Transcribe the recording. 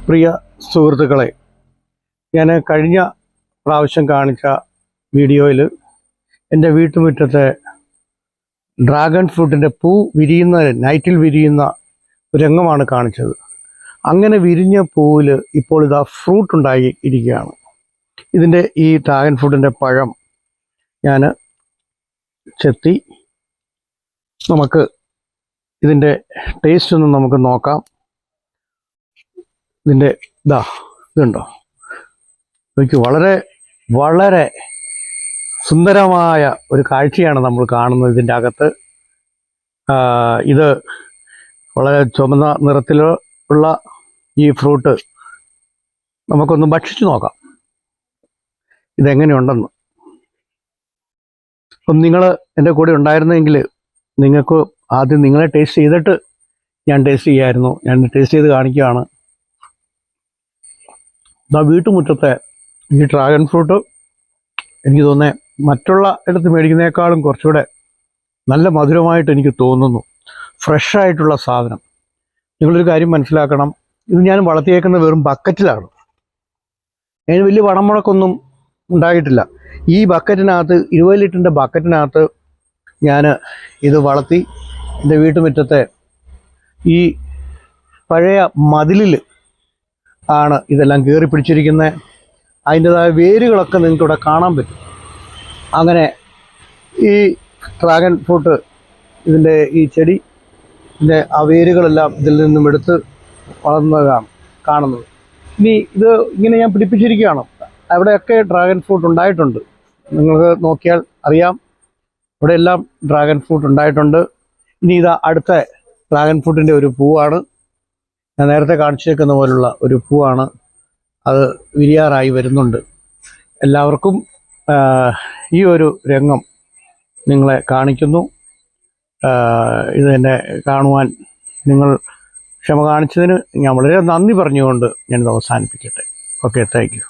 പ്രിയ സുഹൃത്തുക്കളെ, ഞാൻ കഴിഞ്ഞ പ്രാവശ്യം കാണിച്ച വീഡിയോയിൽ എൻ്റെ വീട്ടുമുറ്റത്തെ ഡ്രാഗൺ ഫ്രൂട്ടിൻ്റെ പൂ വിരിയുന്ന നൈറ്റിൽ വിരിയുന്ന രംഗമാണ് കാണിച്ചത്. അങ്ങനെ വിരിഞ്ഞ പൂവിൽ ഇപ്പോൾ ഇതാ ഫ്രൂട്ട് ഉണ്ടായി ഇരിക്കുകയാണ്. ഇതിൻ്റെ ഈ ഡ്രാഗൺ ഫ്രൂട്ടിൻ്റെ പഴം ഞാൻ ചെത്തി നമുക്ക് ഇതിൻ്റെ ടേസ്റ്റ് ഒന്ന് നമുക്ക് നോക്കാം. ഇതിൻ്റെ ഇതുണ്ടോ, എനിക്ക് വളരെ വളരെ സുന്ദരമായ ഒരു കാഴ്ചയാണ് നമ്മൾ കാണുന്നത്. ഇതിൻ്റെ അകത്ത് ഇത് വളരെ ചുമന്ന നിറത്തിലുള്ള ഈ ഫ്രൂട്ട് നമുക്കൊന്ന് ഭക്ഷിച്ചു നോക്കാം ഇതെങ്ങനെയുണ്ടെന്ന്. അപ്പം നിങ്ങൾ എൻ്റെ കൂടെ ഉണ്ടായിരുന്നെങ്കിൽ നിങ്ങൾക്ക് ആദ്യം നിങ്ങളെ ടേസ്റ്റ് ചെയ്തിട്ട് ഞാൻ ടേസ്റ്റ് ചെയ്യാമായിരുന്നു. ഞാൻ ടേസ്റ്റ് ചെയ്ത് കാണിക്കുകയാണ്. വീട്ടുമുറ്റത്തെ ഈ ഡ്രാഗൺ ഫ്രൂട്ട് എനിക്ക് തോന്നുന്നത് മറ്റുള്ള ഇടത്ത് മേടിക്കുന്നതിനേക്കാളും കുറച്ചുകൂടെ നല്ല മധുരമായിട്ട് എനിക്ക് തോന്നുന്നു. ഫ്രഷായിട്ടുള്ള സാധനം. നിങ്ങളൊരു കാര്യം മനസ്സിലാക്കണം, ഇത് ഞാൻ വളർത്തിയേക്കുന്നത് വെറും ബക്കറ്റിലാണ്. അതിന് വലിയ വളം മുടക്കൊന്നും ഉണ്ടായിട്ടില്ല. ഈ ബക്കറ്റിനകത്ത് 20 ലിറ്ററിൻ്റെ ബക്കറ്റിനകത്ത് ഞാൻ ഇത് വളർത്തി എൻ്റെ വീട്ടുമുറ്റത്തെ ഈ പഴയ മതിലിൽ ആണ് ഇതെല്ലാം കയറി പിടിച്ചിരിക്കുന്നത്. അതിൻ്റെതായ വേരുകളൊക്കെ നിങ്ങൾക്ക് ഇവിടെ കാണാൻ പറ്റും. അങ്ങനെ ഈ ഡ്രാഗൺ ഫ്രൂട്ട് ഇതിൻ്റെ ഈ ചെടി ഇതിൻ്റെ ആ വേരുകളെല്ലാം ഇതിൽ നിന്നും എടുത്ത് വളർന്നതാണ് കാണുന്നത്. ഇനി ഇത് ഇങ്ങനെ ഞാൻ പിടിപ്പിച്ചിരിക്കുകയാണ്. അവിടെയൊക്കെ ഡ്രാഗൺ ഫ്രൂട്ട് ഉണ്ടായിട്ടുണ്ട്. നിങ്ങൾക്ക് നോക്കിയാൽ അറിയാം, ഇവിടെയെല്ലാം ഡ്രാഗൺ ഫ്രൂട്ട് ഉണ്ടായിട്ടുണ്ട്. ഇനി ഇതാ അടുത്ത ഡ്രാഗൺ ഫ്രൂട്ടിൻ്റെ ഒരു പൂവാണ്. ഞാൻ നേരത്തെ കാണിച്ചേക്കുന്ന പോലുള്ള ഒരു പൂവാണ്. അത് വിരിയാറായി വരുന്നുണ്ട്. എല്ലാവർക്കും ഈ ഒരു രംഗം നിങ്ങളെ കാണിക്കുന്നു. ഇത് എന്നെ കാണുവാൻ നിങ്ങൾ ക്ഷമ കാണിച്ചതിന് ഞാൻ വളരെ നന്ദി പറഞ്ഞുകൊണ്ട് ഞാനിത് അവസാനിപ്പിക്കട്ടെ. Okay, thank you.